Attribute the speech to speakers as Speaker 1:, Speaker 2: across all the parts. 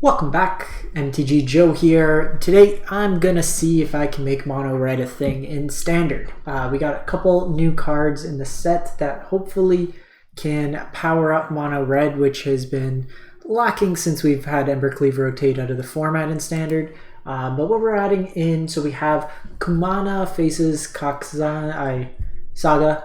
Speaker 1: Welcome back, MTG Joe here. Today I'm gonna see if I can make mono red a thing in standard. We got a couple new cards in the set that hopefully can power up mono red, which has been lacking since we've had Embercleave rotate out of the format in standard. But what we're adding in, so we have Kumana faces Kakzan Saga.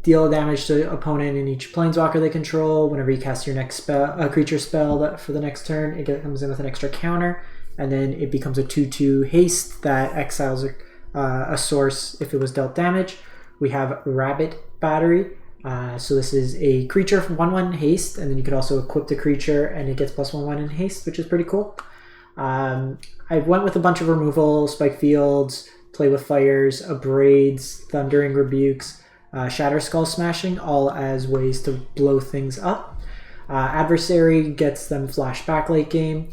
Speaker 1: Deal damage to opponent in each planeswalker they control. Whenever you cast your next spell, creature spell for the next turn, it comes in with an extra counter, and then it becomes a 2/2 haste that exiles a source if it was dealt damage. We have Rabbit Battery. So this is a creature for 1/1 haste, and then you could also equip the creature and it gets +1/1 in haste, which is pretty cool. I went with a bunch of removal, Spike Fields, Play with Fires, Abrades, Thundering Rebukes, Shatter Skull Smashing, all as ways to blow things up. Adversary gets them flashback late game.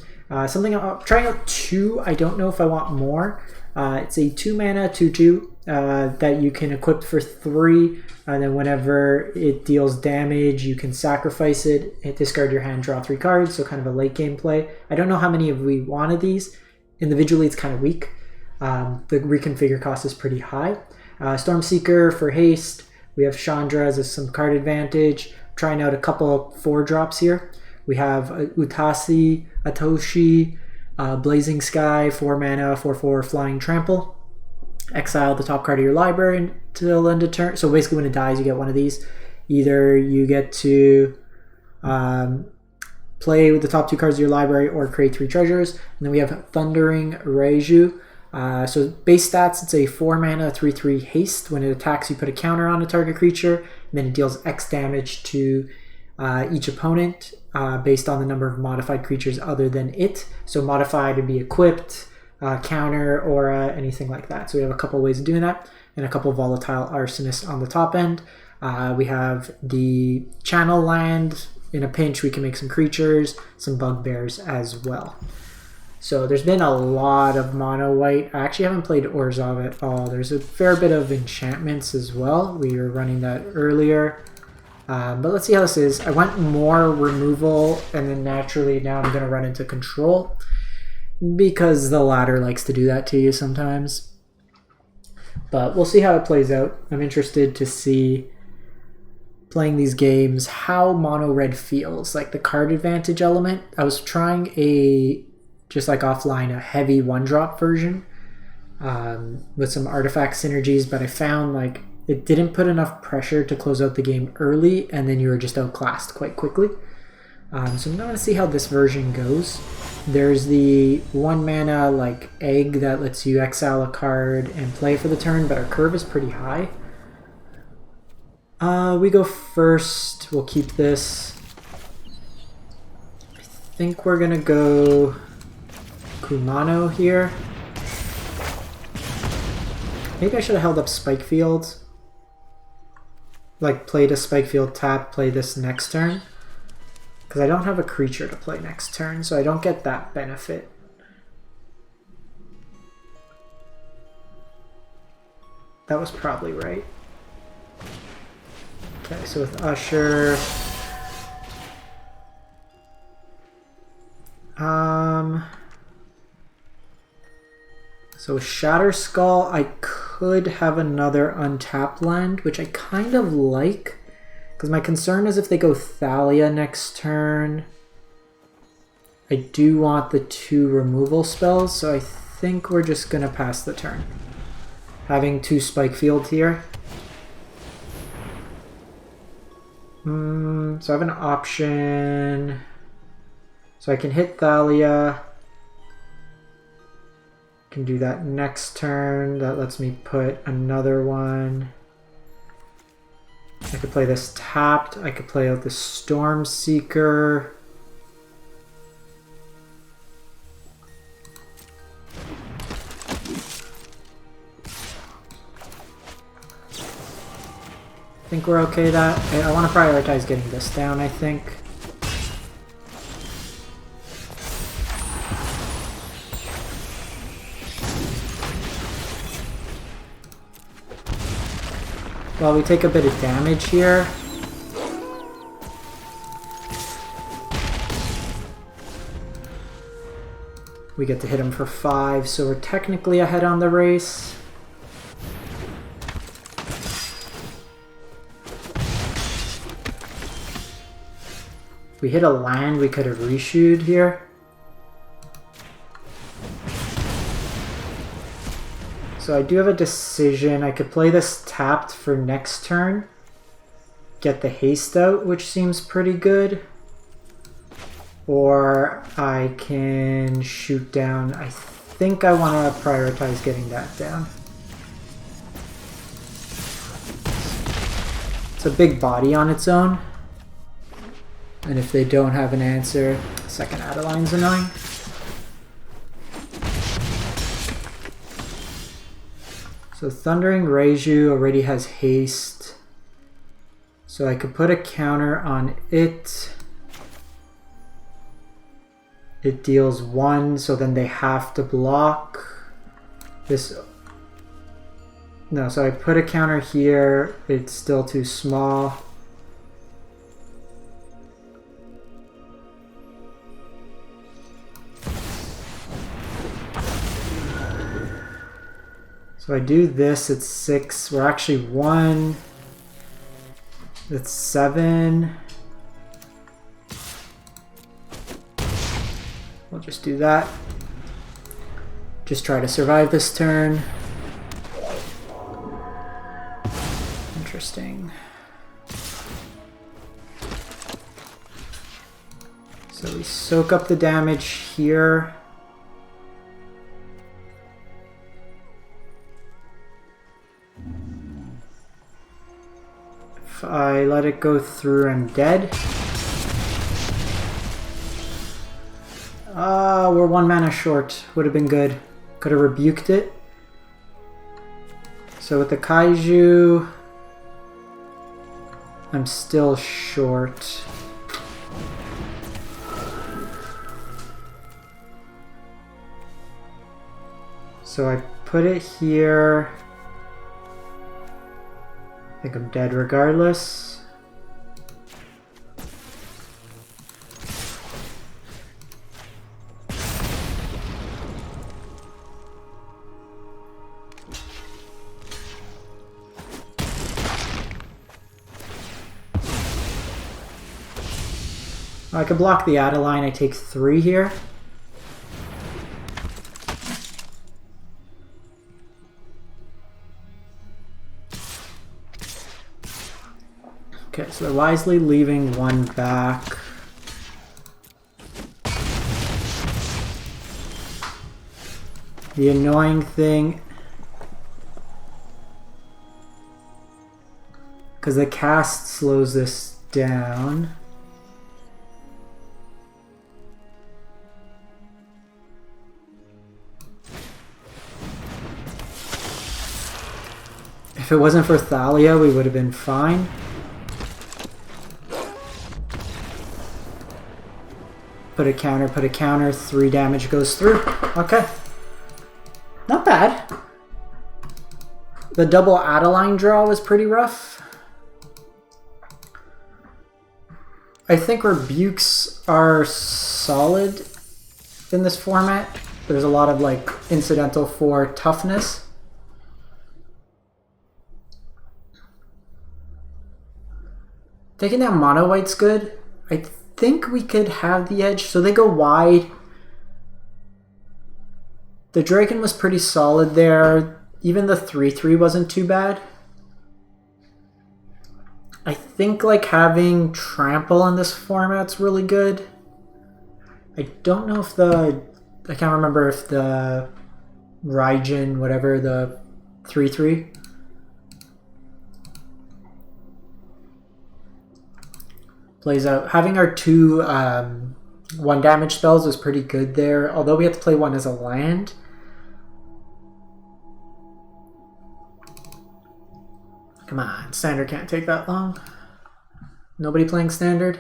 Speaker 1: Something I'm trying out 2. I don't know if I want more. It's a 2 mana 2/2 that you can equip for 3, and then whenever it deals damage, you can sacrifice it, discard your hand, draw 3 cards. So kind of a late game play. I don't know how many of we wanted these. Individually, it's kind of weak. The reconfigure cost is pretty high. Stormseeker for haste. We have Chandra as some card advantage. Trying out a couple 4-drops here. We have Utasi, Atoshi, Blazing Sky, 4 mana, 4/4 Flying Trample. Exile the top card of your library until end of turn. So basically when it dies, you get one of these. Either you get to play with the top 2 cards of your library or create 3 treasures. And then we have Thundering Reiju. So base stats, it's a 4 mana 3/3 haste. When it attacks, you put a counter on a target creature, and then it deals X damage to each opponent based on the number of modified creatures other than it. So modified to be equipped, counter, aura, anything like that. So we have a couple ways of doing that, and a couple volatile arsonists on the top end. We have the channel land. In a pinch, we can make some creatures, some bugbears as well. So there's been a lot of mono white. I actually haven't played Orzhov at all. There's a fair bit of enchantments as well. We were running that earlier. But let's see how this is. I went more removal, and then naturally now I'm going to run into control because the ladder likes to do that to you sometimes. But we'll see how it plays out. I'm interested to see, playing these games, how mono red feels. Like the card advantage element. I was trying just like offline, a heavy 1-drop version with some artifact synergies, but I found like it didn't put enough pressure to close out the game early, and then you were just outclassed quite quickly. So I'm going to see how this version goes. There's the 1 mana like egg that lets you exile a card and play for the turn, but our curve is pretty high. We go first. We'll keep this. I think we're going to go Kumano here. Maybe I should have held up Spike Field. Like played a Spike Field tap, play this next turn. Because I don't have a creature to play next turn, so I don't get that benefit. That was probably right. Okay, so with Usher... So with Shatter Skull, I could have another untapped land, which I kind of like, because my concern is if they go Thalia next turn, I do want the 2 removal spells, so I think we're just going to pass the turn. Having 2 Spike Field here. So I have an option. So I can hit Thalia. Can do that next turn. That lets me put another one. I could play this tapped. I could play out the Stormseeker. I think we're okay that. I want to prioritize getting this down, I think. Well, we take a bit of damage here. We get to hit him for 5, so we're technically ahead on the race. If we hit a land, we could have reshoed here. So I do have a decision. I could play this tapped for next turn. Get the haste out, which seems pretty good. Or I can shoot down. I think I want to prioritize getting that down. It's a big body on its own. And if they don't have an answer, second Adeline's annoying. So Thundering Reiju already has haste. So I could put a counter on it. It deals 1, so then they have to block. This... No, so I put a counter here. It's still too small. So I do this, it's 6. We're actually 1. It's 7. We'll just do that. Just try to survive this turn. Interesting. So we soak up the damage here. If I let it go through, I'm dead. We're 1 mana short. Would have been good. Could have rebuked it. So with the Kaiju, I'm still short. So I put it here. I think I'm dead regardless. I could block the Adeline. I take 3 here. Okay, so they're wisely leaving 1 back. The annoying thing, because the cast slows this down. If it wasn't for Thalia, we would have been fine. Put a counter, 3 damage goes through. Okay. Not bad. The double Adeline draw was pretty rough. I think rebukes are solid in this format. There's a lot of like incidental for toughness. Taking down mono white's good. I think we could have the edge. So they go wide. The Draken was pretty solid there. Even the 3/3 wasn't too bad. I think like having trample in this format's really good. I don't know if I can't remember if the Raijin, whatever, the 3/3. Plays out. Having our 2 1 damage spells was pretty good there, although we had to play 1 as a land. Come on, standard can't take that long. Nobody playing standard?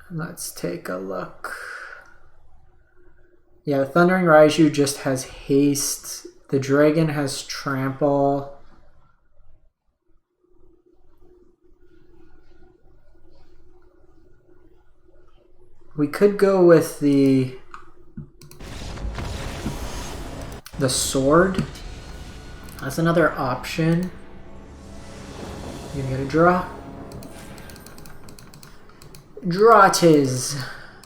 Speaker 1: Let's take a look. Yeah, the Thundering Raiju just has haste. The Dragon has trample. We could go with the sword. That's another option. You're gonna get a draw. Draw it is.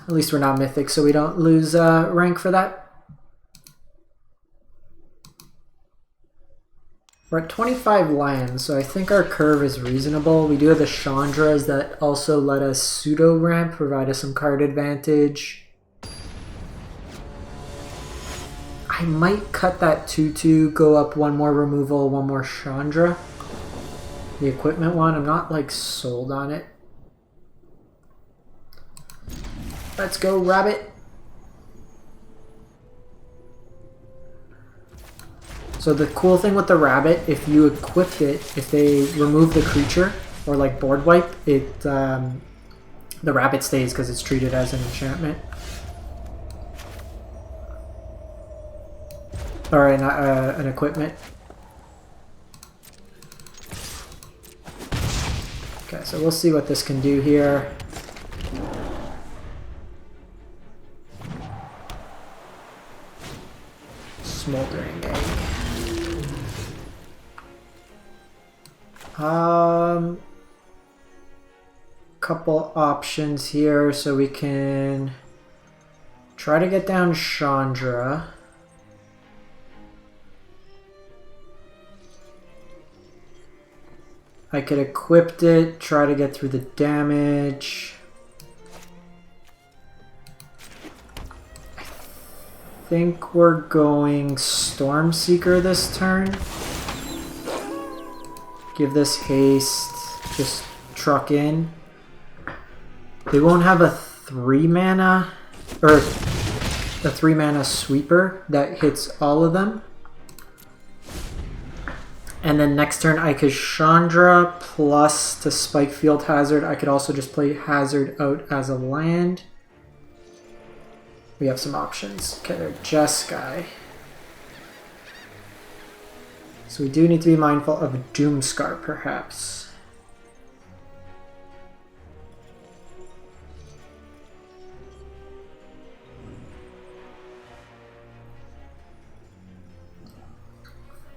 Speaker 1: At least we're not mythic, so we don't lose rank for that. We're at 25 lands, so I think our curve is reasonable. We do have the Chandras that also let us pseudo ramp, provide us some card advantage. I might cut that 2/2, go up one more removal, one more Chandra. The equipment one, I'm not like sold on it. Let's go, rabbit. So the cool thing with the rabbit, if you equipped it, if they remove the creature or like board wipe, it the rabbit stays because it's treated as an enchantment. Or an equipment. Okay, so we'll see what this can do here. Smoldering egg. Couple options here, so we can try to get down Chandra. I could equip it, try to get through the damage. I think we're going Stormseeker this turn. Give this haste, just truck in. They won't have a 3-mana, or a 3-mana sweeper that hits all of them. And then next turn I could Chandra plus to Spike Field Hazard. I could also just play Hazard out as a land. We have some options. Okay, they're Jeskai. So we do need to be mindful of a Doomscar, perhaps.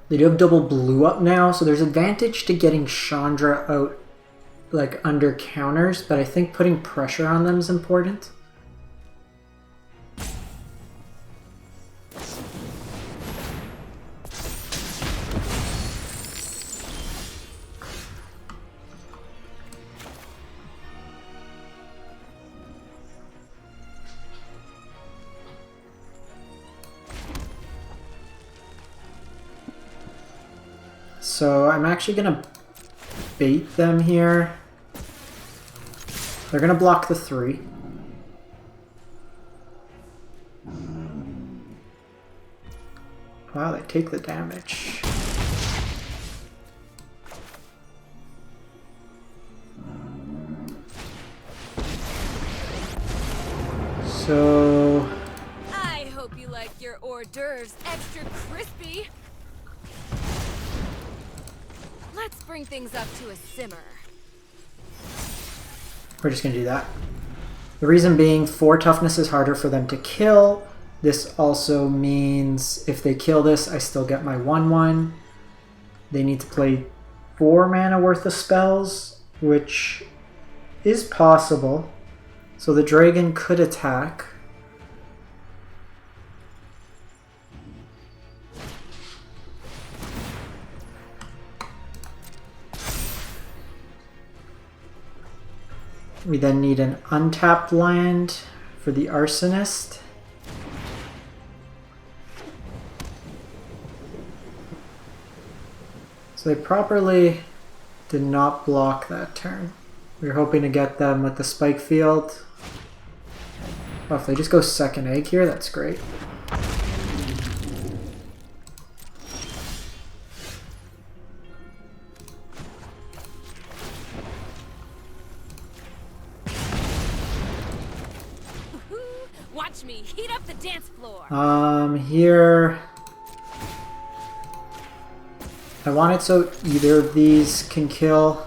Speaker 1: They do have double blue up now, so there's advantage to getting Chandra out like under counters, but I think putting pressure on them is important. So I'm actually gonna bait them here. They're gonna block the 3. Wow, they take the damage. So
Speaker 2: I hope you like your hors d'oeuvres extra crispy. Let's bring things up to a simmer.
Speaker 1: we're just gonna do that. The reason being, 4 toughness is harder for them to kill. This also means if they kill this, I still get my 1/1. They need to play 4 mana worth of spells, which is possible. So the dragon could attack. We then need an untapped land for the Arsonist. So they properly did not block that turn. We were hoping to get them with the Spike Field. Oh, if they just go second egg here, that's great.
Speaker 2: Watch me heat up the dance floor.
Speaker 1: Here I want it so either of these can kill.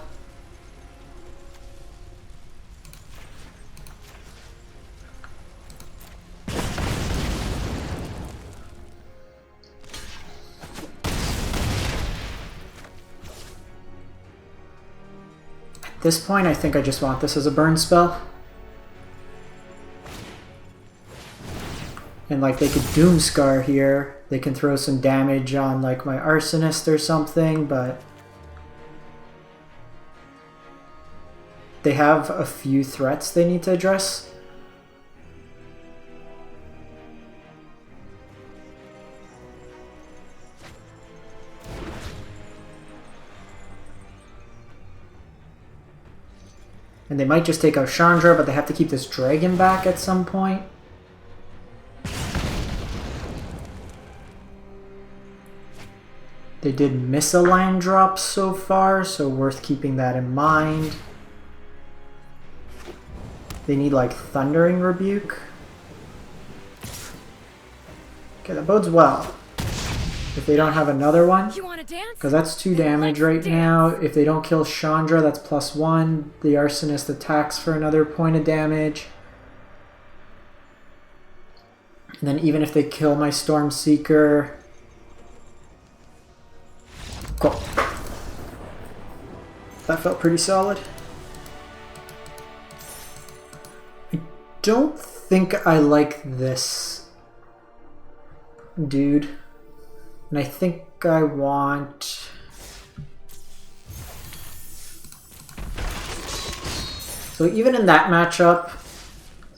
Speaker 1: this point, I think I just want this as a burn spell. And like they could Doomscar here. They can throw some damage on like my Arsonist or something, but they have a few threats they need to address. And they might just take out Chandra, but they have to keep this dragon back at some point. They did miss a land drop so far, so worth keeping that in mind. They need like Thundering Rebuke. Okay, that bodes well. If they don't have another one, because that's 2 damage right now. If they don't kill Chandra, that's +1. The Arsonist attacks for another point of damage. And then even if they kill my Stormseeker... Cool. That felt pretty solid. I don't think I like this dude. And I think I want... So even in that matchup,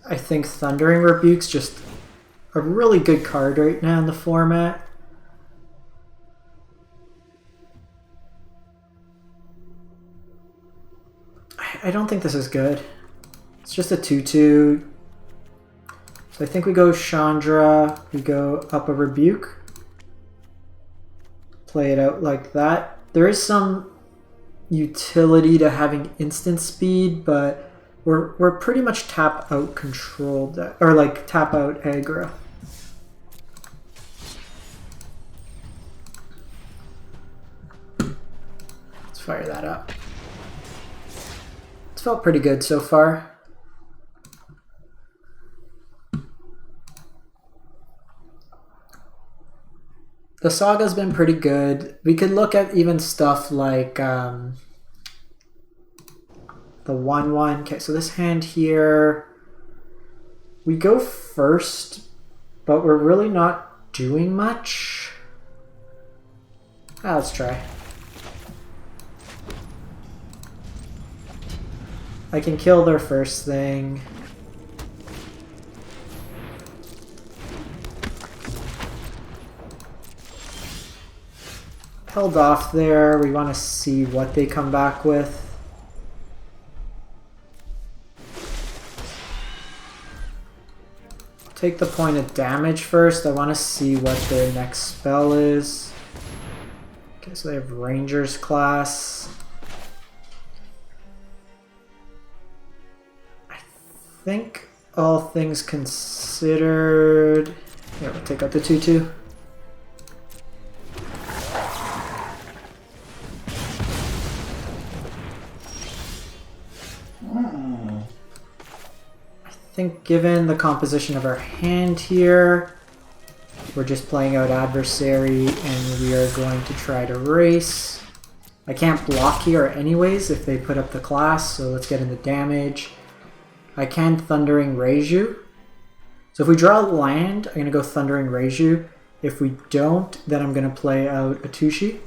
Speaker 1: I think Thundering Rebuke's just a really good card right now in the format. I don't think this is good. It's just a 2/2. So I think we go Chandra, we go up a Rebuke. Play it out like that. There is some utility to having instant speed, but we're pretty much tap out controlled, or like tap out aggro. Let's fire that up. It's felt pretty good so far. The Saga's been pretty good. We could look at even stuff like the 1/1. Okay, so this hand here, we go first, but we're really not doing much. Let's try. I can kill their first thing. Held off there. We want to see what they come back with. Take the point of damage first. I want to see what their next spell is. Okay, so they have Ranger's class. I think all things considered... Yeah, we'll take out the 2/2. I think given the composition of our hand here, we're just playing out Adversary and we are going to try to race. I can't block here anyways if they put up the class, so let's get into damage. I can Thundering Reiju. So if we draw land, I'm going to go Thundering Reiju. If we don't, then I'm going to play out Atushi.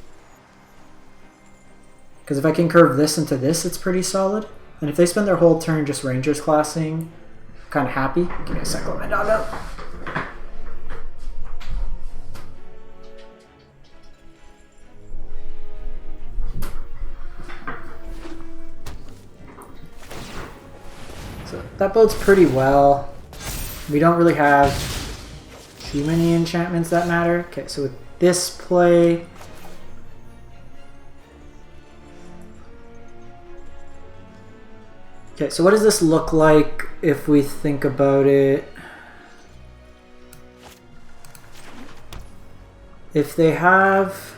Speaker 1: Because if I can curve this into this, it's pretty solid. And if they spend their whole turn just Rangers classing, kind of happy. Give me a second, let my dog out. So that bodes pretty well. We don't really have too many enchantments that matter. Okay, so with this play, okay, so what does this look like if we think about it? If they have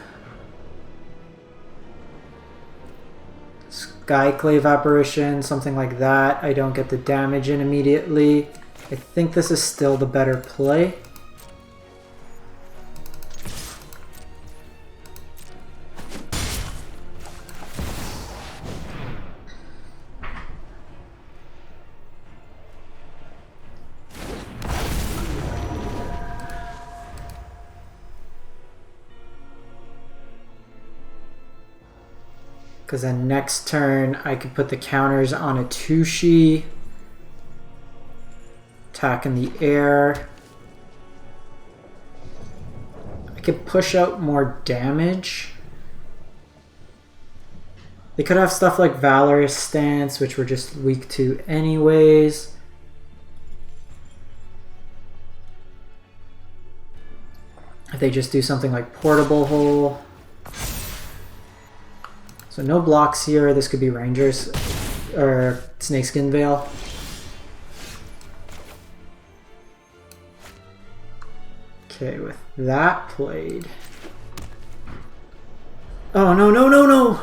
Speaker 1: Skyclave Apparition, something like that, I don't get the damage in immediately. I think this is still the better play. Because then next turn I could put the counters on a Tushi. Attack in the air. I could push out more damage. They could have stuff like Valorous Stance, which we're just weak to anyways. If they just do something like Portable Hole. So no blocks here. This could be Rangers or Snakeskin Veil. Okay, with that played. Oh, no, no, no, no!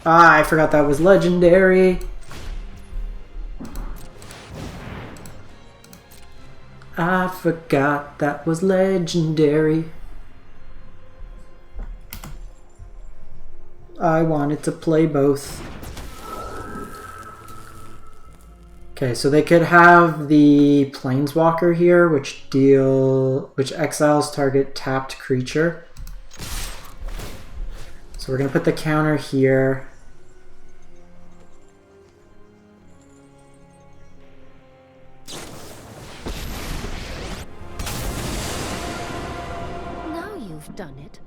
Speaker 1: Ah, I forgot that was legendary. I forgot that was legendary. I wanted to play both. Okay, so they could have the Planeswalker here, which exiles target tapped creature. So we're gonna put the counter here.
Speaker 2: Now you've done it.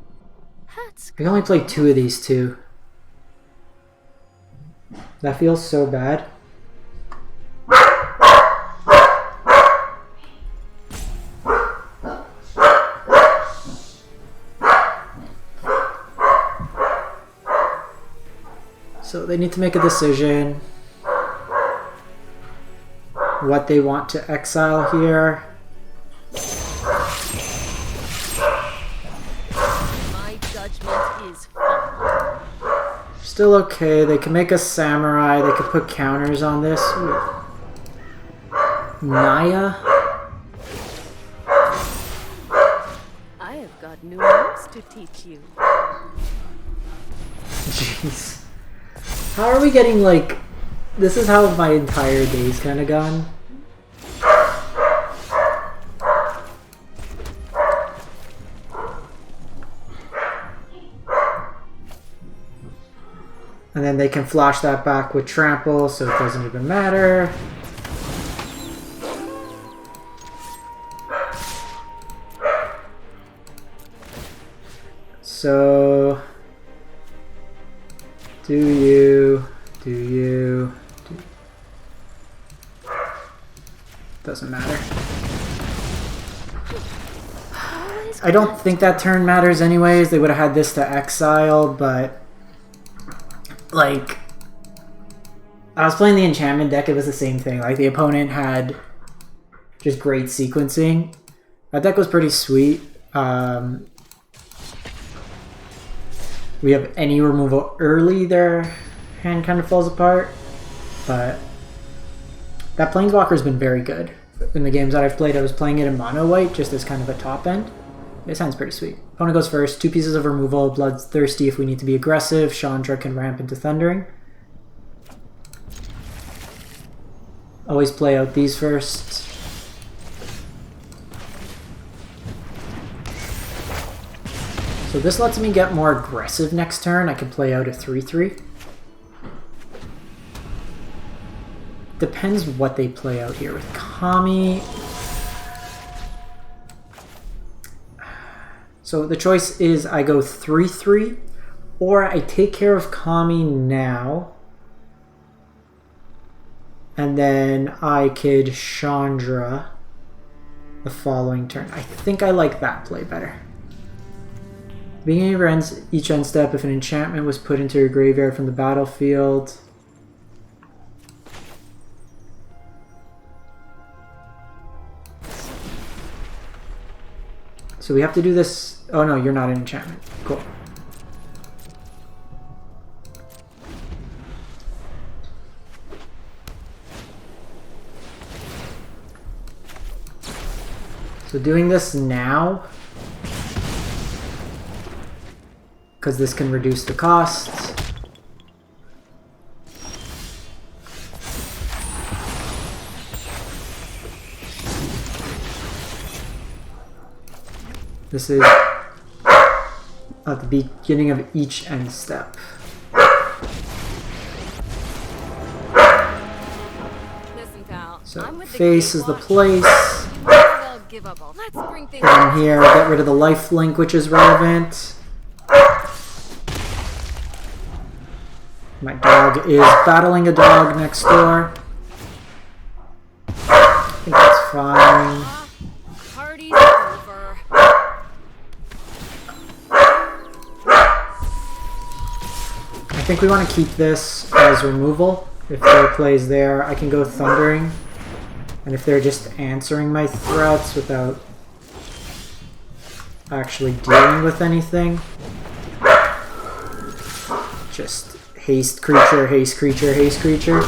Speaker 2: That's
Speaker 1: We can only play 2 of these two. That feels so bad. So they need to make a decision what they want to exile here.
Speaker 2: my judgment is final.
Speaker 1: Still okay. They can make a samurai. They could put counters on this. Ooh. Naya.
Speaker 2: I have got new moves to teach you.
Speaker 1: Jeez. How are we getting like... This is how my entire day's kind of gone. And then they can flash that back with trample, so it doesn't even matter. So... Do you... Doesn't matter. I don't think that turn matters anyways. They would have had this to exile, but... Like... I was playing the enchantment deck, it was the same thing. Like, the opponent had just great sequencing. That deck was pretty sweet. We have any removal early, their hand kind of falls apart. But that Planeswalker's been very good. In the games that I've played, I was playing it in mono white, just as kind of a top end. It sounds pretty sweet. Opponent goes first, 2 pieces of removal, Bloodthirsty if we need to be aggressive, Chandra can ramp into Thundering. Always play out these first. So this lets me get more aggressive next turn. I can play out a 3/3. Depends what they play out here with Kami. So the choice is I go 3/3 or I take care of Kami now. And then I could Chandra the following turn. I think I like that play better. Beginning of each end step, if an enchantment was put into your graveyard from the battlefield. So we have to do this. Oh no, you're not an enchantment. Cool. So doing this now, because this can reduce the costs. This is at the beginning of each end step.
Speaker 2: Listen, pal.
Speaker 1: So
Speaker 2: I'm with
Speaker 1: face is the place.
Speaker 2: Well, give up all. Let's bring things
Speaker 1: Down here, get rid of the life link, which is relevant. My dog is battling a dog next door. I think that's fine.
Speaker 2: Party's over.
Speaker 1: I think we want to keep this as removal. If their play's there, I can go Thundering. And if they're just answering my threats without actually dealing with anything, just haste creature, haste creature, haste creature.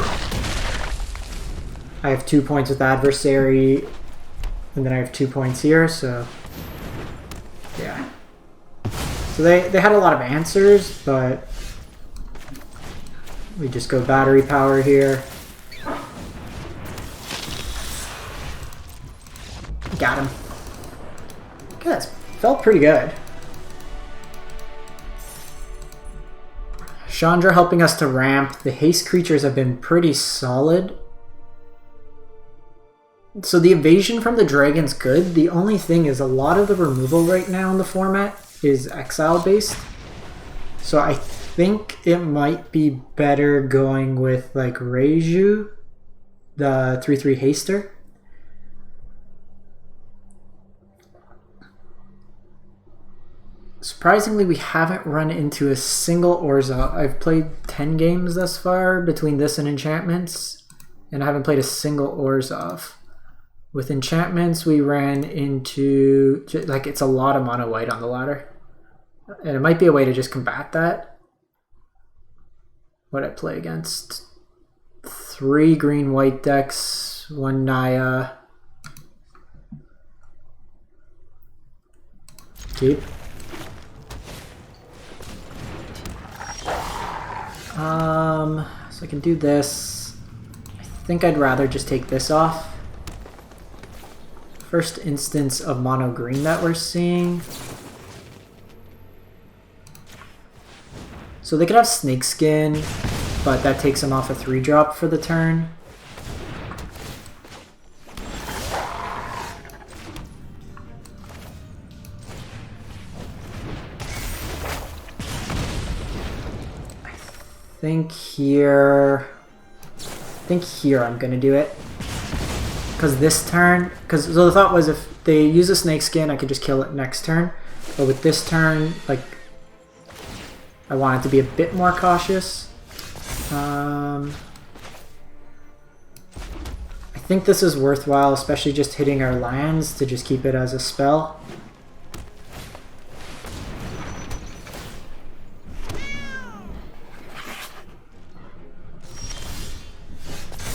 Speaker 1: I have 2 points with adversary, and then I have 2 points here, so yeah. So they had a lot of answers, but we just go battery power here. Got him. Okay, that felt pretty good. Chandra helping us to ramp. The haste creatures have been pretty solid. So the evasion from the dragon's good. The only thing is a lot of the removal right now in the format is exile based. So I think it might be better going with like Reiju, the 3/3 haster. Surprisingly, we haven't run into a single Urza. I've played 10 games thus far between this and enchantments, and I haven't played a single Orzhov. With enchantments, we ran into, like, it's a lot of mono white on the ladder. And it might be a way to just combat that. What I play against? 3 green white decks, 1 Naya. Keep. So I can do this. I think I'd rather just take this off. First instance of mono green that we're seeing. So they could have Snakeskin, but that takes them off a 3-drop for the turn. I think here I'm gonna do it. Because this turn, so the thought was if they use a Snakeskin, I could just kill it next turn. But with this turn, like, I want it to be a bit more cautious. I think this is worthwhile, especially just hitting our lands to just keep it as a spell.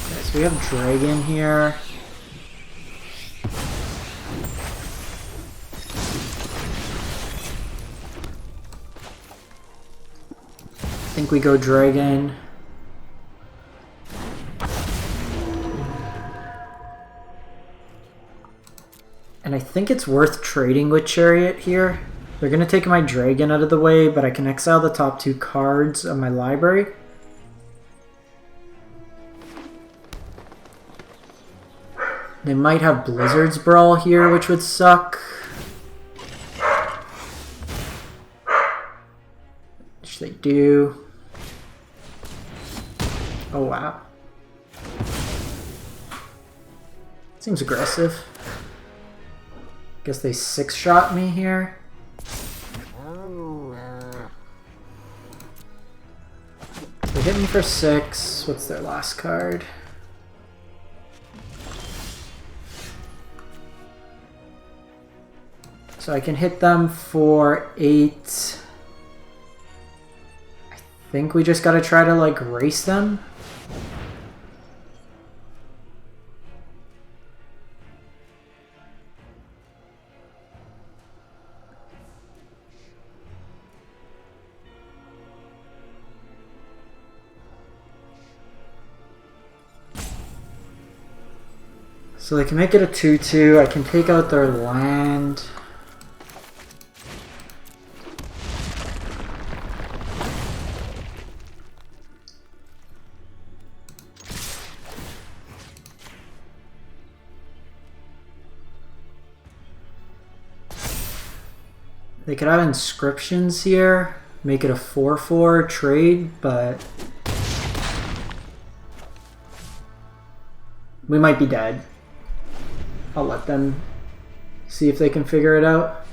Speaker 1: Okay, so we have Dragon here. I think we go Dragon. And I think it's worth trading with Chariot here. They're going to take my Dragon out of the way, but I can exile the top 2 cards of my library. They might have Blizzard's Brawl here, which would suck. Which they do. Oh wow. Seems aggressive. Guess they 6-shot me here. They hit me for 6. What's their last card? So I can hit them for 8. I think we just gotta try to like race them. So they can make it a 2/2. I can take out their land. They could have inscriptions here, make it a 4/4 trade, but we might be dead. I'll let them see if they can figure it out.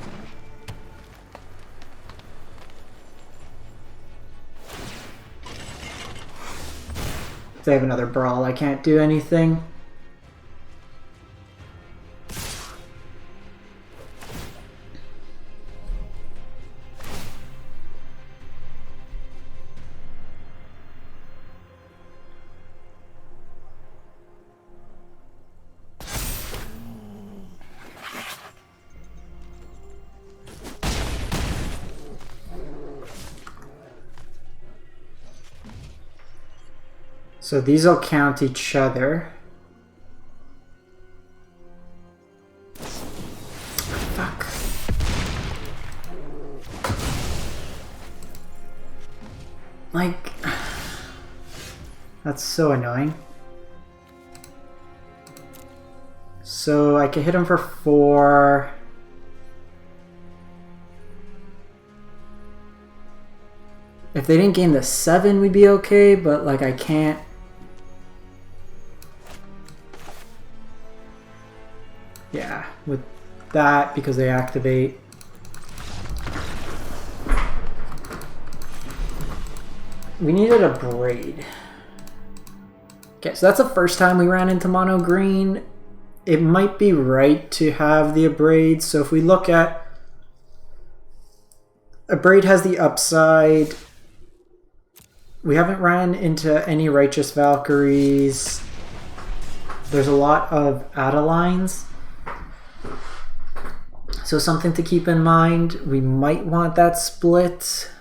Speaker 1: If they have another brawl, I can't do anything. So these will count each other. Fuck. Like, that's so annoying. So I could hit him for 4. If they didn't gain the 7, we'd be okay, but like I can't. Yeah, with that, because they activate. We needed a braid. Okay, so that's the first time we ran into mono green. It might be right to have the abrade. So if we look at abrade has the upside. We haven't ran into any Righteous Valkyries. There's a lot of Adelines. So something to keep in mind. We might want that split.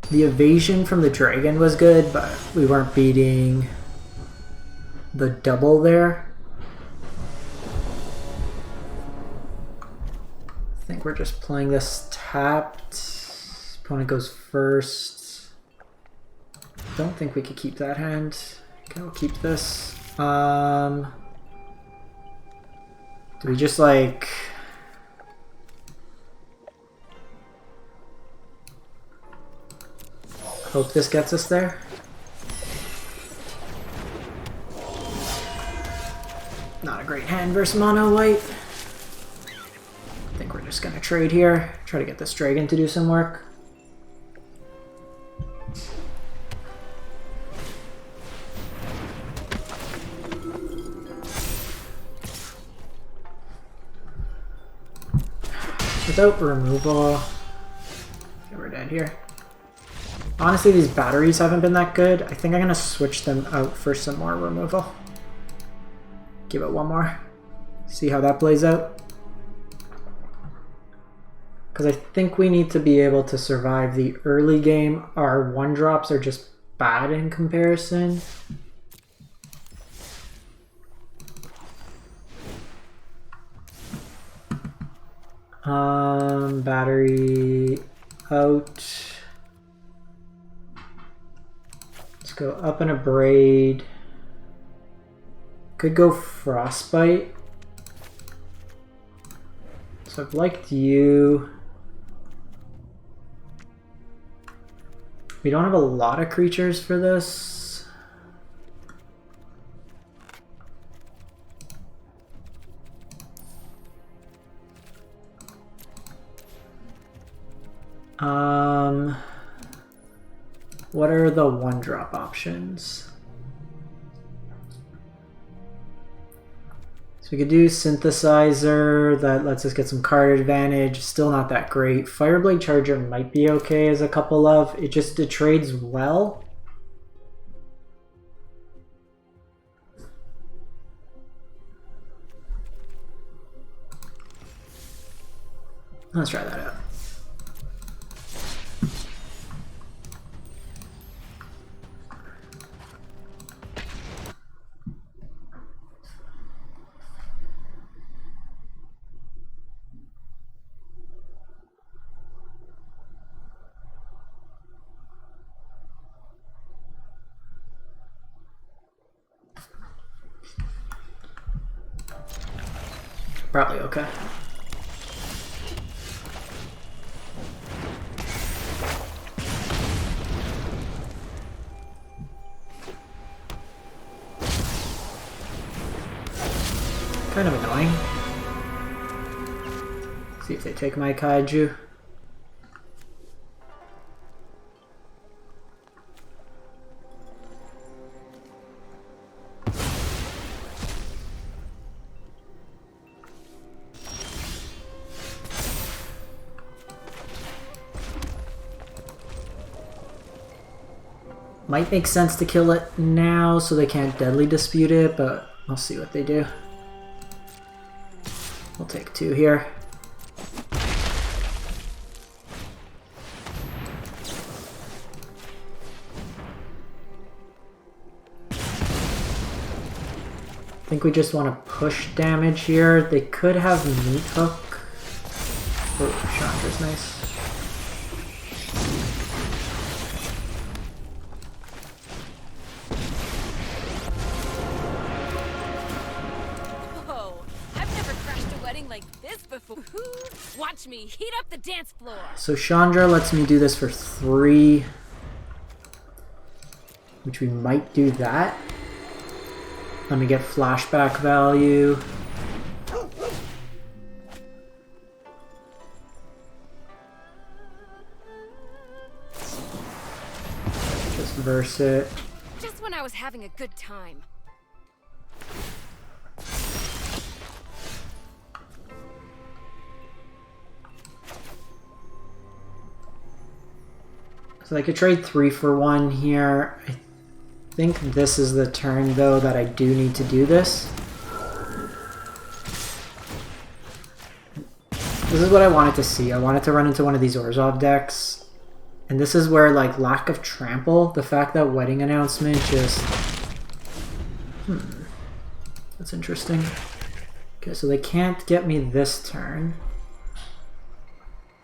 Speaker 1: The evasion from the dragon was good, but we weren't beating the double there. I think we're just playing this tapped. Opponent goes first. Don't think we could keep that hand. Okay, we'll keep this. Do we just like... hope this gets us there? Not a great hand versus mono white. I think we're just gonna trade here. Try to get this dragon to do some work. Without removal, okay, we're dead here. Honestly, these batteries haven't been that good. I think I'm gonna switch them out for some more removal. Give it one more. See how that plays out. Because I think we need to be able to survive the early game. Our 1-drops are just bad in comparison. Battery out. Let's go up in a braid. Could go frostbite. So I've liked you. We don't have a lot of creatures for this. What are the 1-drop options? So we could do Synthesizer, that lets us get some card advantage. Still not that great. Fireblade Charger might be okay as a couple of. It trades well. Let's try that out. Probably okay. kind of annoying. See if they take my kaiju. Might make sense to kill it now so they can't deadly dispute it, but I'll see what they do. We'll take 2 here. I think we just want to push damage here. They could have Meat Hook. Oh, Chandra's nice.
Speaker 2: Watch me heat up the dance floor.
Speaker 1: So Chandra lets me do this for 3, which we might do that. Let me get flashback value. Just verse it.
Speaker 2: Just when I was having a good time.
Speaker 1: So I could trade 3 for 1 here. I think this is the turn, though, that I do need to do this. This is what I wanted to see. I wanted to run into one of these Orzhov decks. And this is where, like, lack of trample, the fact that Wedding Announcement just... That's interesting. Okay, so they can't get me this turn.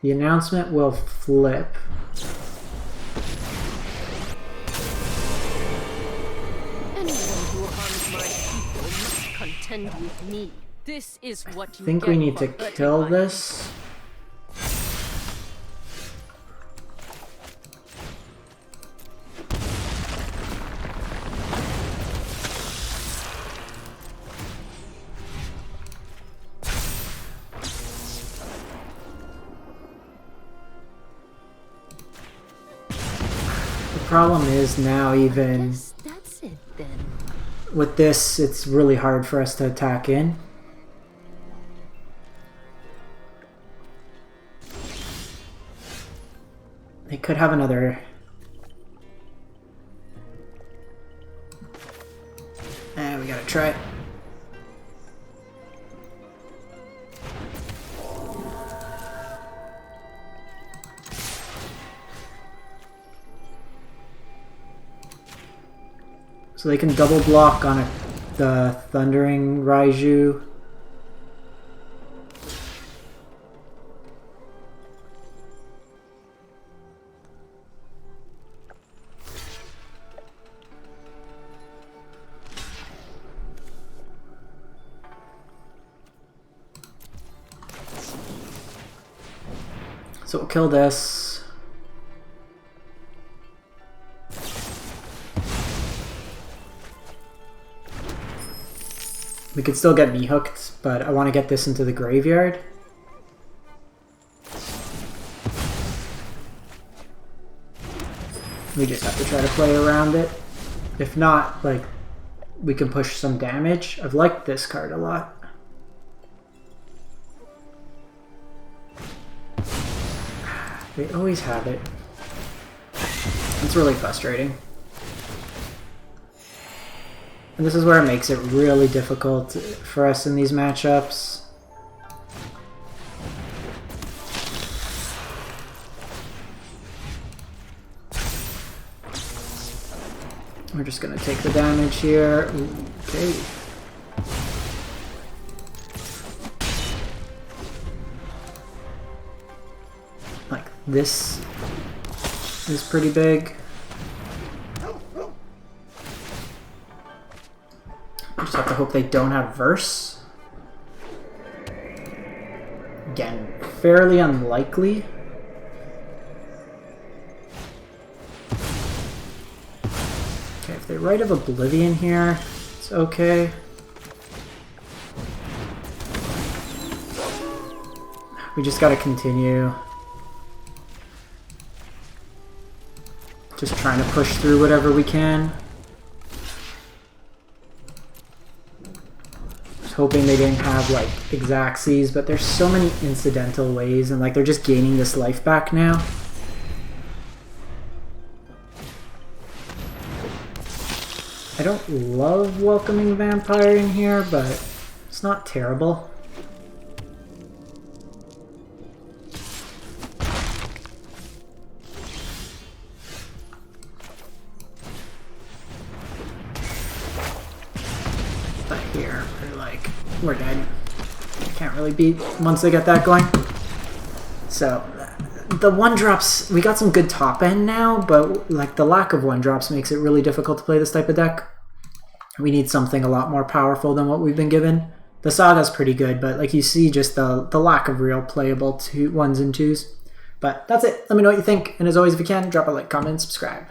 Speaker 1: The announcement will flip.
Speaker 3: Contend with me. This is what you
Speaker 1: I think we need to kill this. The problem is now even
Speaker 3: that's it then.
Speaker 1: With this, it's really hard for us to attack in. They could have another... we gotta try it. So they can double block on the Thundering Raiju. So we'll kill this. We could still get me hooked, but I want to get this into the graveyard. We just have to try to play around it. If not, like, we can push some damage. I've liked this card a lot. They always have it. It's really frustrating. And this is where it makes it really difficult for us in these matchups. We're just gonna take the damage here. Okay. Like, this is pretty big. Just have to hope they don't have verse. Again, fairly unlikely. Okay, if they Rite of Oblivion here, it's okay. We just gotta continue. Just trying to push through whatever we can. Just hoping they didn't have like Exacxies, but there's so many incidental ways, and like they're just gaining this life back now. I don't love welcoming Vampire in here, but it's not terrible. But here, we're dead. Can't really beat once they get that going. So the 1-drops, we got some good top end now, but like the lack of 1-drops makes it really difficult to play this type of deck. We need something a lot more powerful than what we've been given. The Saga's pretty good, but like you see just the lack of real playable 1s and 2s. But that's it. Let me know what you think. And as always, if you can, drop a like, comment, and subscribe.